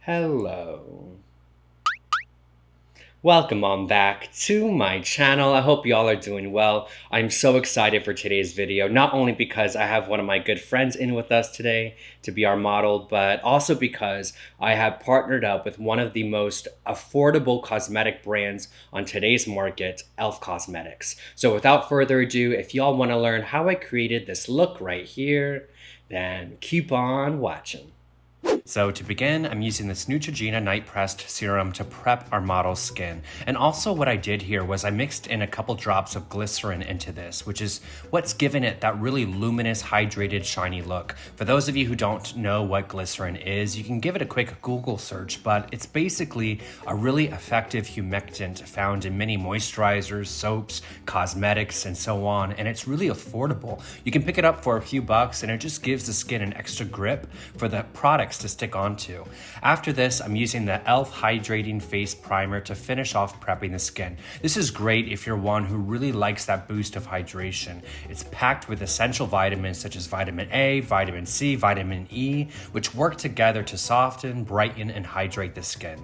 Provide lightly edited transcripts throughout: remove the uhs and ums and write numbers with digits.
Hello. Welcome on back to my channel. I hope y'all are doing well. I'm so excited for today's video, not only because I have one of my good friends in with us today to be our model, but also because I have partnered up with one of the most affordable cosmetic brands on today's market, e.l.f. Cosmetics. So without further ado, if y'all want to learn how I created this look right here, then keep on watching. So to begin, I'm using this Neutrogena Night Pressed Serum to prep our model's skin. And also what I did here was I mixed in a couple drops of glycerin into this, which is what's given it that really luminous, hydrated, shiny look. For those of you who don't know what glycerin is, you can give it a quick Google search, but it's basically a really effective humectant found in many moisturizers, soaps, cosmetics, and so on. And it's really affordable. You can pick it up for a few bucks and it just gives the skin an extra grip for the products to stick onto. After this, I'm using the e.l.f. Hydrating Face Primer to finish off prepping the skin. This is great if you're one who really likes that boost of hydration. It's packed with essential vitamins such as vitamin A, vitamin C, vitamin E, which work together to soften, brighten, and hydrate the skin.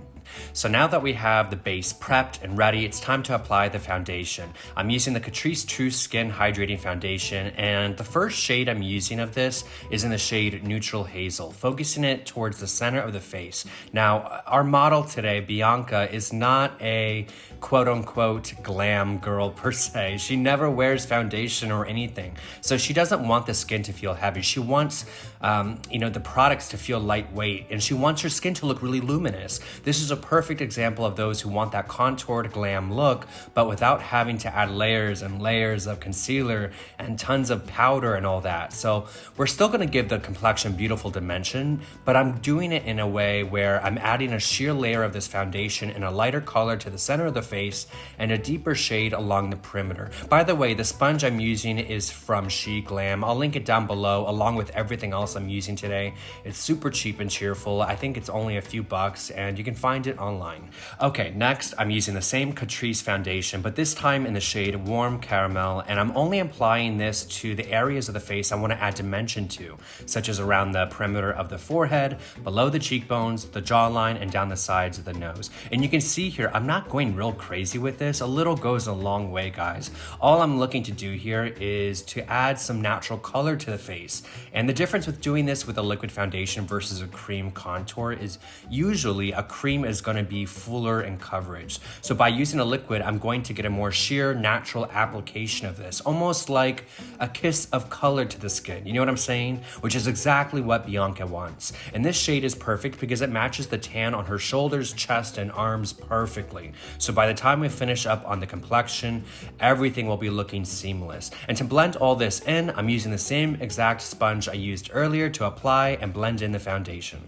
So now that we have the base prepped and ready, it's time to apply the foundation. I'm using the Catrice True Skin Hydrating Foundation, and the first shade I'm using of this is in the shade Neutral Hazel, focusing it towards the center of the face. Now, our model today, Bianca, is not a quote-unquote glam girl per se. She never wears foundation or anything, so she doesn't want the skin to feel heavy. She wants the products to feel lightweight, and she wants her skin to look really luminous. This is a perfect example of those who want that contoured glam look, but without having to add layers and layers of concealer and tons of powder and all that. So we're still going to give the complexion beautiful dimension, but I'm doing it in a way where I'm adding a sheer layer of this foundation in a lighter color to the center of the face and a deeper shade along the perimeter. By the way, the sponge I'm using is from SHEGLAM. I'll link it down below along with everything else I'm using today. It's super cheap and cheerful. I think it's only a few bucks and you can find it online. Okay, next I'm using the same Catrice foundation, but this time in the shade Warm Caramel, and I'm only applying this to the areas of the face I want to add dimension to, such as around the perimeter of the forehead, below the cheekbones, the jawline, and down the sides of the nose. And you can see here, I'm not going real crazy with this. A little goes a long way, guys. All I'm looking to do here is to add some natural color to the face. And the difference with doing this with a liquid foundation versus a cream contour is usually a cream is going to be fuller in coverage. So by using a liquid, I'm going to get a more sheer, natural application of this, almost like a kiss of color to the skin. You know what I'm saying? Which is exactly what Bianca wants. And this shade is perfect because it matches the tan on her shoulders, chest, and arms perfectly. So by the time we finish up on the complexion, everything will be looking seamless. And to blend all this in, I'm using the same exact sponge I used earlier to apply and blend in the foundation.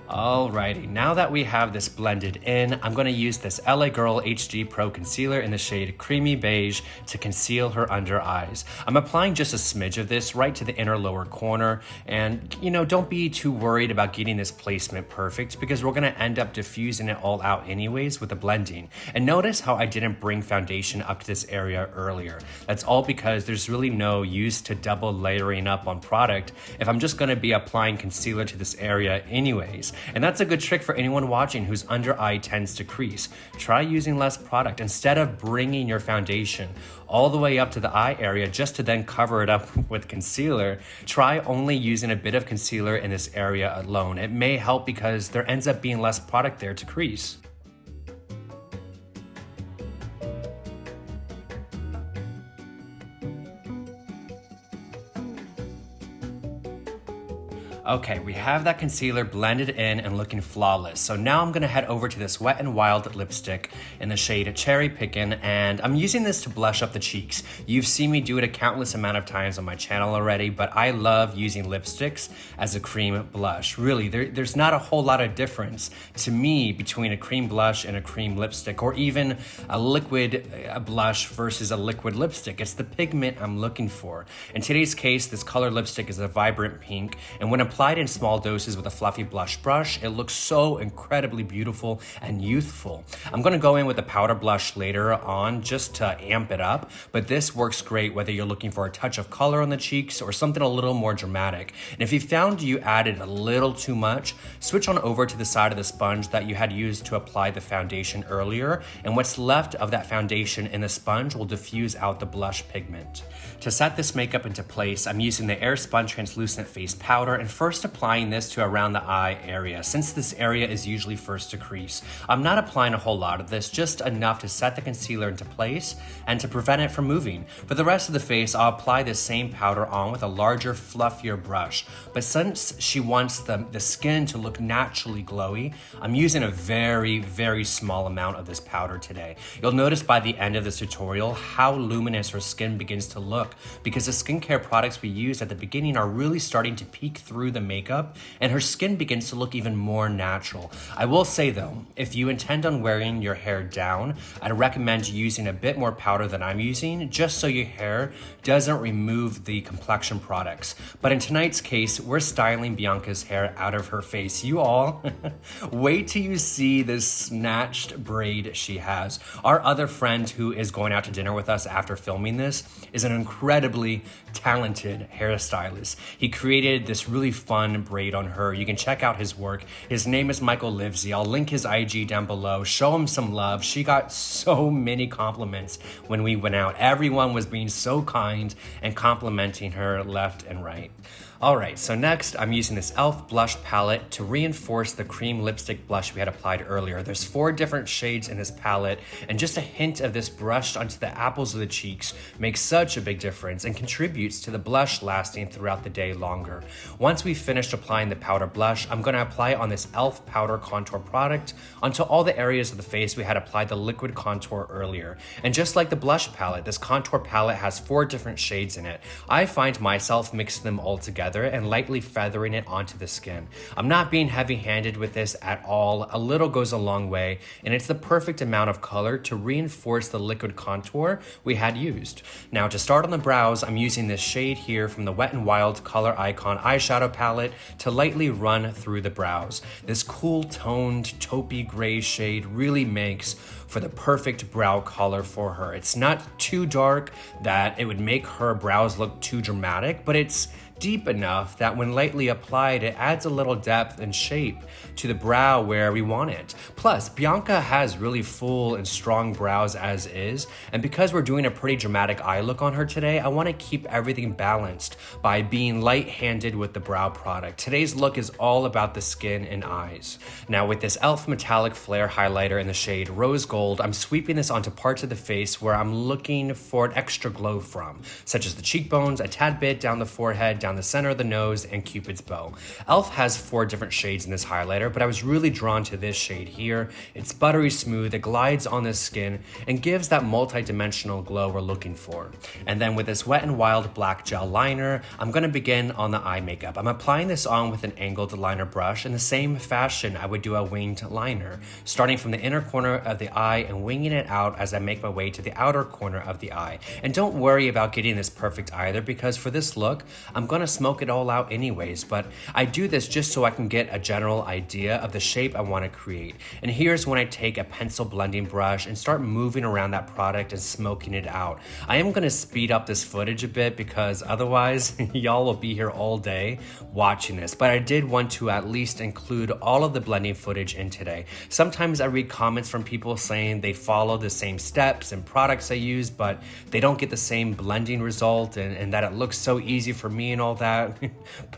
Alrighty, now that we have this blended in, I'm going to use this LA Girl HD Pro Concealer in the shade Creamy Beige to conceal her under eyes. I'm applying just a smidge of this right to the inner lower corner, and don't be too worried about getting this placement perfect because we're going to end up diffusing it all out anyways with the blending. And notice how I didn't bring foundation up to this area earlier. That's all because there's really no use to double layering up on product if I'm just going to be applying concealer to this area anyways. And that's a good trick for anyone watching whose under eye tends to crease. Try using less product instead of bringing your foundation all the way up to the eye area just to then cover it up with concealer. Try only using a bit of concealer in this area alone. It may help because there ends up being less product there to crease. Okay, we have that concealer blended in and looking flawless. So now I'm gonna head over to this Wet n Wild lipstick in the shade Cherry Pickin', and I'm using this to blush up the cheeks. You've seen me do it a countless amount of times on my channel already, but I love using lipsticks as a cream blush. Really, there's not a whole lot of difference to me between a cream blush and a cream lipstick, or even a liquid blush versus a liquid lipstick. It's the pigment I'm looking for. In today's case, this color lipstick is a vibrant pink, and when applied in small doses with a fluffy blush brush, it looks so incredibly beautiful and youthful. I'm gonna go in with a powder blush later on just to amp it up, but this works great whether you're looking for a touch of color on the cheeks or something a little more dramatic. And if you found you added a little too much, switch on over to the side of the sponge that you had used to apply the foundation earlier, and what's left of that foundation in the sponge will diffuse out the blush pigment. To set this makeup into place, I'm using the Airspun translucent face powder and first applying this to around the eye area, since this area is usually first to crease. I'm not applying a whole lot of this, just enough to set the concealer into place and to prevent it from moving. For the rest of the face, I'll apply this same powder on with a larger, fluffier brush. But since she wants the skin to look naturally glowy, I'm using a very, very small amount of this powder today. You'll notice by the end of this tutorial how luminous her skin begins to look, because the skincare products we use at the beginning are really starting to peek through the makeup, and her skin begins to look even more natural. I will say though, if you intend on wearing your hair down, I'd recommend using a bit more powder than I'm using, just so your hair doesn't remove the complexion products. But in tonight's case, we're styling Bianca's hair out of her face. You all, wait till you see this snatched braid she has. Our other friend who is going out to dinner with us after filming this is an incredibly talented hairstylist. He created this really fun braid on her. You can check out his work. His name is Michael Livesey. I'll link his IG down below. Show him some love. She got so many compliments when we went out. Everyone was being so kind and complimenting her left and right. Alright, so next I'm using this e.l.f. blush palette to reinforce the cream lipstick blush we had applied earlier. There's 4 different shades in this palette, and just a hint of this brushed onto the apples of the cheeks makes such a big difference and contributes to the blush lasting throughout the day longer. Once we've finished applying the powder blush, I'm going to apply it on this e.l.f. powder contour product onto all the areas of the face we had applied the liquid contour earlier. And just like the blush palette, this contour palette has 4 different shades in it. I find myself mixing them all together and lightly feathering it onto the skin. I'm not being heavy-handed with this at all. A little goes a long way, and it's the perfect amount of color to reinforce the liquid contour we had used. Now to start on the brows, I'm using this shade here from the Wet n Wild Color Icon eyeshadow palette to lightly run through the brows. This cool toned taupey gray shade really makes for the perfect brow color for her. It's not too dark that it would make her brows look too dramatic, but it's deep enough that when lightly applied, it adds a little depth and shape to the brow where we want it. Plus, Bianca has really full and strong brows as is, and because we're doing a pretty dramatic eye look on her today, I want to keep everything balanced by being light-handed with the brow product. Today's look is all about the skin and eyes. Now with this e.l.f. metallic flare highlighter in the shade Rose Gold, I'm sweeping this onto parts of the face where I'm looking for an extra glow from, such as the cheekbones, a tad bit down the forehead, down the center of the nose, and Cupid's bow. e.l.f. has 4 different shades in this highlighter, but I was really drawn to this shade here. It's buttery smooth, it glides on the skin, and gives that multi-dimensional glow we're looking for. And then with this Wet n Wild black gel liner, I'm going to begin on the eye makeup. I'm applying this on with an angled liner brush in the same fashion I would do a winged liner, starting from the inner corner of the eye and winging it out as I make my way to the outer corner of the eye. And don't worry about getting this perfect either, because for this look, I'm going to smoke it all out anyways, but I do this just so I can get a general idea of the shape I want to create. And here's when I take a pencil blending brush and start moving around that product and smoking it out. I am going to speed up this footage a bit because otherwise y'all will be here all day watching this, but I did want to at least include all of the blending footage in today. Sometimes I read comments from people saying they follow the same steps and products I use, but they don't get the same blending result, and that it looks so easy for me and all that.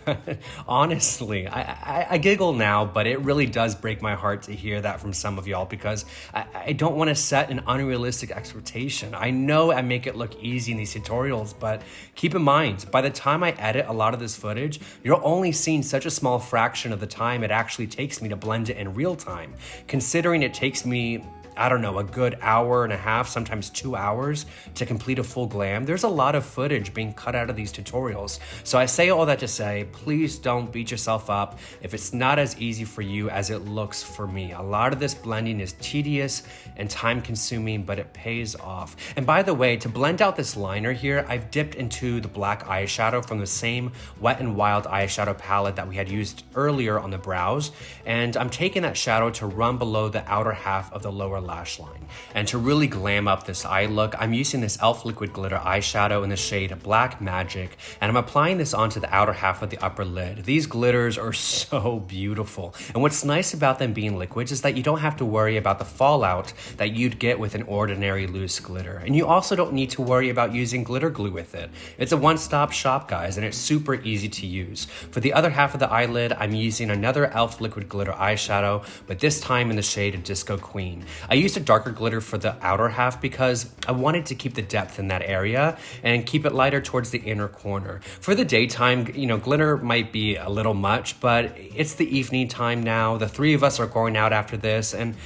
But honestly, I giggle now, but it really does break my heart to hear that from some of y'all, because I don't want to set an unrealistic expectation. I know I make it look easy in these tutorials, but keep in mind, by the time I edit a lot of this footage, you're only seeing such a small fraction of the time it actually takes me to blend it in real time. Considering it takes me, I don't know, a good hour and a half, sometimes 2 hours to complete a full glam. There's a lot of footage being cut out of these tutorials. So I say all that to say, please don't beat yourself up if it's not as easy for you as it looks for me. A lot of this blending is tedious and time consuming, but it pays off. And by the way, to blend out this liner here, I've dipped into the black eyeshadow from the same Wet n Wild eyeshadow palette that we had used earlier on the brows. And I'm taking that shadow to run below the outer half of the lower lash line. And to really glam up this eye look, I'm using this e.l.f. liquid glitter eyeshadow in the shade Black Magic, and I'm applying this onto the outer half of the upper lid. These glitters are so beautiful, and what's nice about them being liquids is that you don't have to worry about the fallout that you'd get with an ordinary loose glitter, and you also don't need to worry about using glitter glue with it. It's a one-stop shop, guys, and it's super easy to use. For the other half of the eyelid, I'm using another e.l.f. liquid glitter eyeshadow, but this time in the shade Disco Queen. I used a darker glitter for the outer half because I wanted to keep the depth in that area and keep it lighter towards the inner corner. For the daytime, you know, glitter might be a little much, but it's the evening time now. The three of us are going out after this, and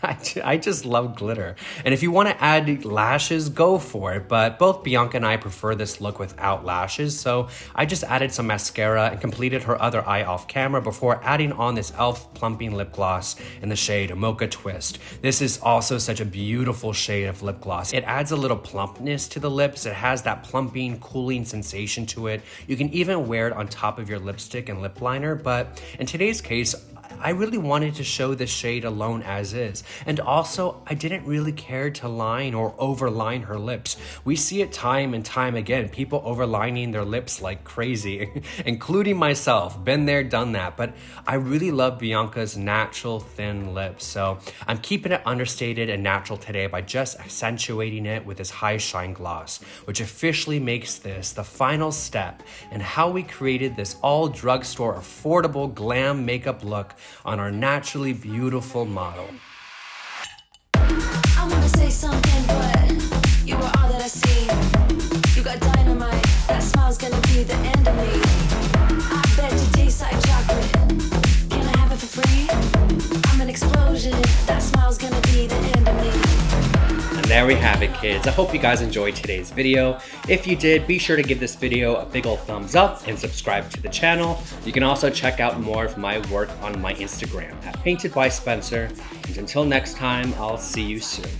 I just love glitter. And if you want to add lashes, go for it, but both Bianca and I prefer this look without lashes, so I just added some mascara and completed her other eye off camera before adding on this e.l.f. plumping lip gloss in the shade Mocha Twist. This is also such a beautiful shade of lip gloss. It adds a little plumpness to the lips. It has that plumping, cooling sensation to it. You can even wear it on top of your lipstick and lip liner, but in today's case, I really wanted to show this shade alone as is. And also, I didn't really care to line or overline her lips. We see it time and time again, people overlining their lips like crazy, including myself. Been there, done that. But I really love Bianca's natural thin lips. So I'm keeping it understated and natural today by just accentuating it with this high shine gloss, which officially makes this the final step in how we created this all drugstore affordable glam makeup look on our naturally beautiful model. I wanna say something, but you are all that I see. You got dynamite, that smile's gonna be the end of me. I bet you taste like chocolate. Can I have it for free? I'm an explosion, that smile's gonna be the end of me. And there we have it, kids. I hope you guys enjoyed today's video. If you did, be sure to give this video a big ol' thumbs up and subscribe to the channel. You can also check out more of my work on my Instagram at Painted by Spencer. And until next time, I'll see you soon.